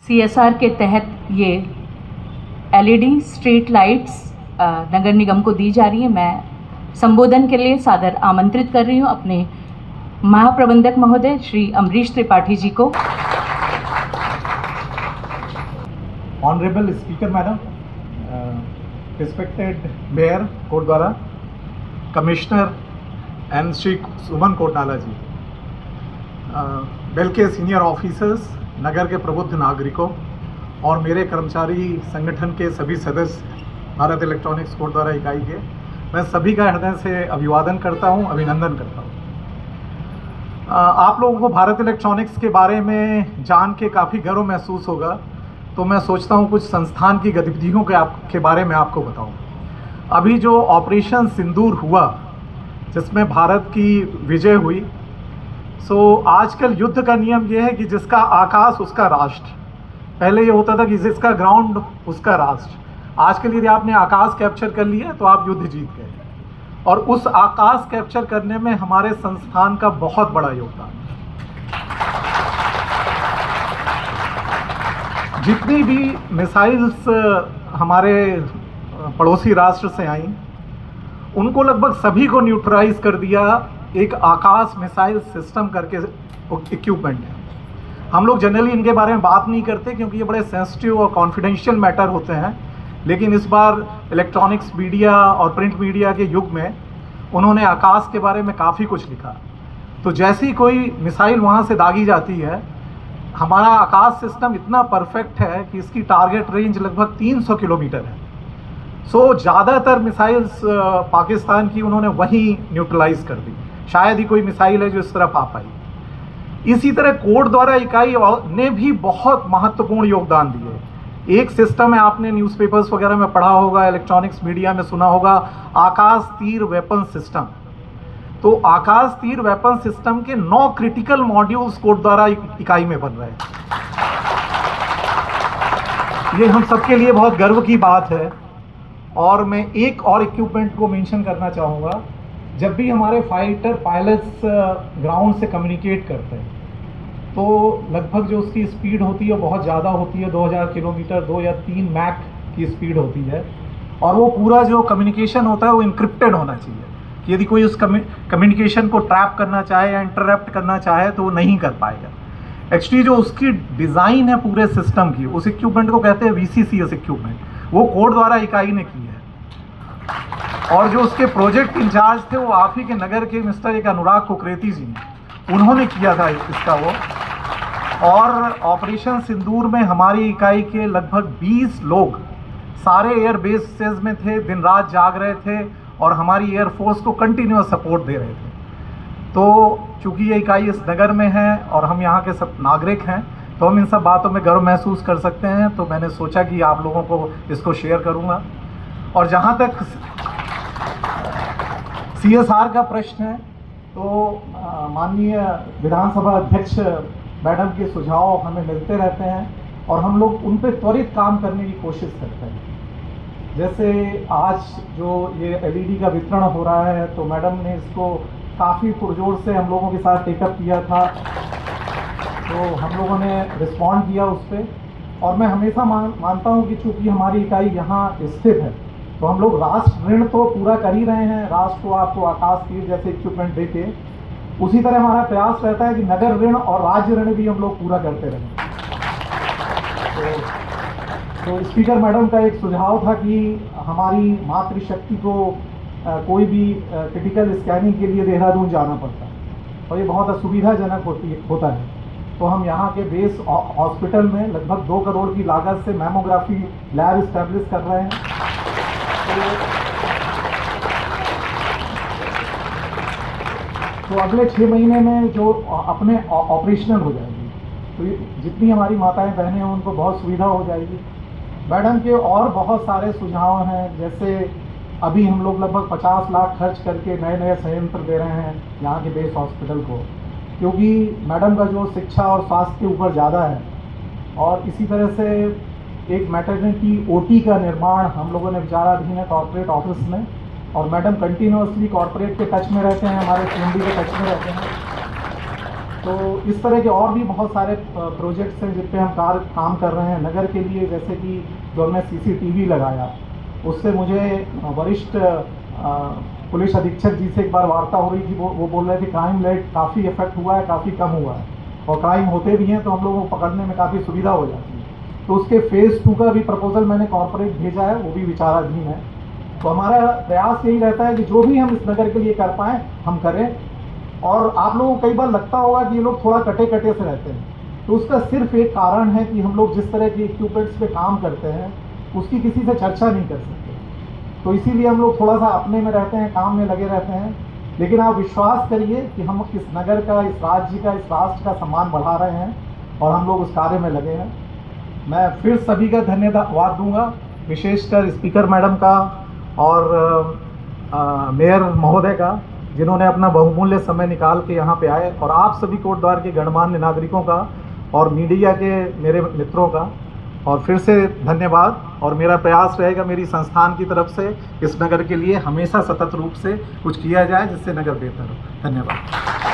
CSR के तहत ये LED स्ट्रीट लाइट्स नगर निगम को दी जा रही है। मैं संबोधन के लिए सादर आमंत्रित कर रही हूँ अपने महाप्रबंधक महोदय श्री अमरीश त्रिपाठी जी को। Honourable speaker madam, respected mayor Kotdwara, commissioner and Shri Suman Kotnala ji, BEL के सीनियर ऑफिसर्स, नगर के प्रबुद्ध नागरिकों और मेरे कर्मचारी संगठन के सभी सदस्य, भारत इलेक्ट्रॉनिक्स कोटद्वारा इकाई के, मैं सभी का हृदय से अभिवादन करता हूं, अभिनंदन करता हूं। आप लोगों को भारत इलेक्ट्रॉनिक्स के बारे में जान के काफ़ी गर्व महसूस होगा, तो मैं सोचता हूं कुछ संस्थान की गतिविधियों के बारे में आपको बताऊं। अभी जो ऑपरेशन सिंदूर हुआ, जिसमें भारत की विजय हुई, सो आजकल युद्ध का नियम यह है कि जिसका आकाश उसका राष्ट्र। पहले ये होता था कि जिसका ग्राउंड उसका राष्ट्र। आजकल यदि आपने आकाश कैप्चर कर लिया तो आप युद्ध जीत गए। और उस आकाश कैप्चर करने में हमारे संस्थान का बहुत बड़ा योगदान है। जितनी भी मिसाइल्स हमारे पड़ोसी राष्ट्र से आई, उनको लगभग सभी को न्यूट्रलाइज कर दिया एक आकाश मिसाइल सिस्टम करके इक्विपमेंट है। हम लोग जनरली इनके बारे में बात नहीं करते क्योंकि ये बड़े सेंसिटिव और कॉन्फिडेंशियल मैटर होते हैं, लेकिन इस बार इलेक्ट्रॉनिक्स मीडिया और प्रिंट मीडिया के युग में उन्होंने आकाश के बारे में काफ़ी कुछ लिखा। तो जैसी कोई मिसाइल वहाँ से दागी जाती है, हमारा आकाश सिस्टम इतना परफेक्ट है कि इसकी टारगेट रेंज लगभग 300 किलोमीटर है। सो ज़्यादातर मिसाइल्स पाकिस्तान की उन्होंने वहीं न्यूट्रलाइज कर दी। शायद ही कोई मिसाइल है जो इस तरफ आ पाई। इसी तरह कोटद्वारा इकाई ने भी बहुत महत्वपूर्ण योगदान दिए। एक सिस्टम है, आपने न्यूज़पेपर्स वगैरह में पढ़ा होगा, इलेक्ट्रॉनिक्स मीडिया में सुना होगा, आकाश तीर वेपन सिस्टम। तो आकाश तीर वेपन सिस्टम के 9 क्रिटिकल मॉड्यूल्स कोटद्वारा इकाई में बन रहे हैं। ये हम सबके लिए बहुत गर्व की बात है। और मैं एक और इक्विपमेंट को मेंशन करना चाहूँगा। जब भी हमारे फाइटर पायलट्स ग्राउंड से कम्युनिकेट करते हैं, तो लगभग जो उसकी स्पीड होती है बहुत ज़्यादा होती है, 2000 किलोमीटर 2 या 3 मैक की स्पीड होती है। और वो पूरा जो कम्युनिकेशन होता है वो इंक्रिप्टेड होना चाहिए कि यदि कोई उस कम्युनिकेशन को ट्रैप करना चाहे या इंटरप्ट करना चाहे तो वो नहीं कर पाएगा। एक्चुअली जो उसकी डिज़ाइन है पूरे सिस्टम की, उस इक्विपमेंट को कहते हैं VCCS इक्विपमेंट, वो कोटद्वारा इकाई ने की है। और जो उसके प्रोजेक्ट इंचार्ज थे वो आप ही के नगर के मिस्टर एक अनुराग कुकरेती जी ने, उन्होंने किया था इसका वो। और ऑपरेशन सिंदूर में हमारी इकाई के लगभग 20 लोग सारे एयर बेसेस में थे, दिन रात जाग रहे थे और हमारी एयरफोर्स को कंटिन्यूअस सपोर्ट दे रहे थे। तो चूँकि ये इकाई इस नगर में है और हम यहाँ के सब नागरिक हैं, तो हम इन सब बातों में गर्व महसूस कर सकते हैं। तो मैंने सोचा कि आप लोगों को इसको शेयर करूँगा। और जहाँ तक CSR का प्रश्न है, तो माननीय विधानसभा अध्यक्ष मैडम के सुझाव हमें मिलते रहते हैं और हम लोग उन पर त्वरित काम करने की कोशिश करते हैं। जैसे आज जो ये LED का वितरण हो रहा है, तो मैडम ने इसको काफ़ी पुरजोर से हम लोगों के साथ टेकअप किया था, तो हम लोगों ने रिस्पॉन्ड किया उस पर। और मैं हमेशा मानता हूँ कि चूँकि हमारी इकाई यहाँ स्थित है, तो हम लोग राष्ट्र ऋण तो पूरा कर ही रहे हैं। राष्ट्र को आपको आकाश तीर जैसे इक्विपमेंट देके, उसी तरह हमारा प्रयास रहता है कि नगर ऋण और राज्य ऋण भी हम लोग पूरा करते रहें। तो स्पीकर मैडम का एक सुझाव था कि हमारी मातृशक्ति को कोई भी क्रिटिकल स्कैनिंग के लिए देहरादून जाना पड़ता है और ये बहुत असुविधाजनक होता है। तो हम यहाँ के बेस हॉस्पिटल में लगभग 2 करोड़ की लागत से मैमोग्राफी लैब इस्टेब्लिश कर रहे हैं। तो अगले 6 महीने में जो अपने ऑपरेशनल हो जाएगी, तो ये जितनी हमारी माताएं बहनें हैं उनको बहुत सुविधा हो जाएगी। मैडम के और बहुत सारे सुझाव हैं, जैसे अभी हम लोग लगभग 50 लाख खर्च करके नए संयंत्र दे रहे हैं यहाँ के बेस हॉस्पिटल को, क्योंकि मैडम का जो शिक्षा और स्वास्थ्य के ऊपर ज़्यादा है। और इसी तरह से एक मैटरनिटी OT का निर्माण हम लोगों ने विचाराधीन है कॉर्पोरेट ऑफिस में, और मैडम कंटिन्यूअसली कॉर्पोरेट के टच में रहते हैं, हमारे CMD के टच में रहते हैं। तो इस तरह के और भी बहुत सारे प्रोजेक्ट्स हैं जिन पे हम काम कर रहे हैं नगर के लिए, जैसे कि जो हमने CCTV लगाया, उससे मुझे वरिष्ठ पुलिस अधीक्षक जी से एक बार वार्ता हो रही थी। वो बोल रहे थे क्राइम रेट काफ़ी इफेक्ट हुआ है, काफ़ी कम हुआ है, और क्राइम होते भी हैं तो हम लोगों को पकड़ने में काफ़ी सुविधा हो जाती है। तो उसके फेज़ 2 का भी प्रपोजल मैंने कॉर्पोरेट भेजा है, वो भी विचाराधीन है। तो हमारा प्रयास यही रहता है कि जो भी हम इस नगर के लिए कर पाएँ हम करें। और आप लोगों को कई बार लगता होगा कि ये लोग थोड़ा कटे कटे से रहते हैं, तो उसका सिर्फ एक कारण है कि हम लोग जिस तरह के इक्विपमेंट्स पे काम करते हैं उसकी किसी से चर्चा नहीं कर सकते। तो इसीलिए हम लोग थोड़ा सा अपने में रहते हैं, काम में लगे रहते हैं। लेकिन आप विश्वास करिए कि हम इस नगर का, इस राज्य का, इस राष्ट्र का सम्मान बढ़ा रहे हैं और हम लोग उस कार्य में लगे हैं। मैं फिर सभी का धन्यवाद दूंगा, विशेषकर स्पीकर मैडम का और मेयर महोदय का, जिन्होंने अपना बहुमूल्य समय निकाल के यहाँ पे आए, और आप सभी कोटद्वार के गणमान्य नागरिकों का और मीडिया के मेरे मित्रों का और फिर से धन्यवाद। और मेरा प्रयास रहेगा मेरी संस्थान की तरफ से इस नगर के लिए हमेशा सतत रूप से कुछ किया जाए जिससे नगर बेहतर हो। धन्यवाद।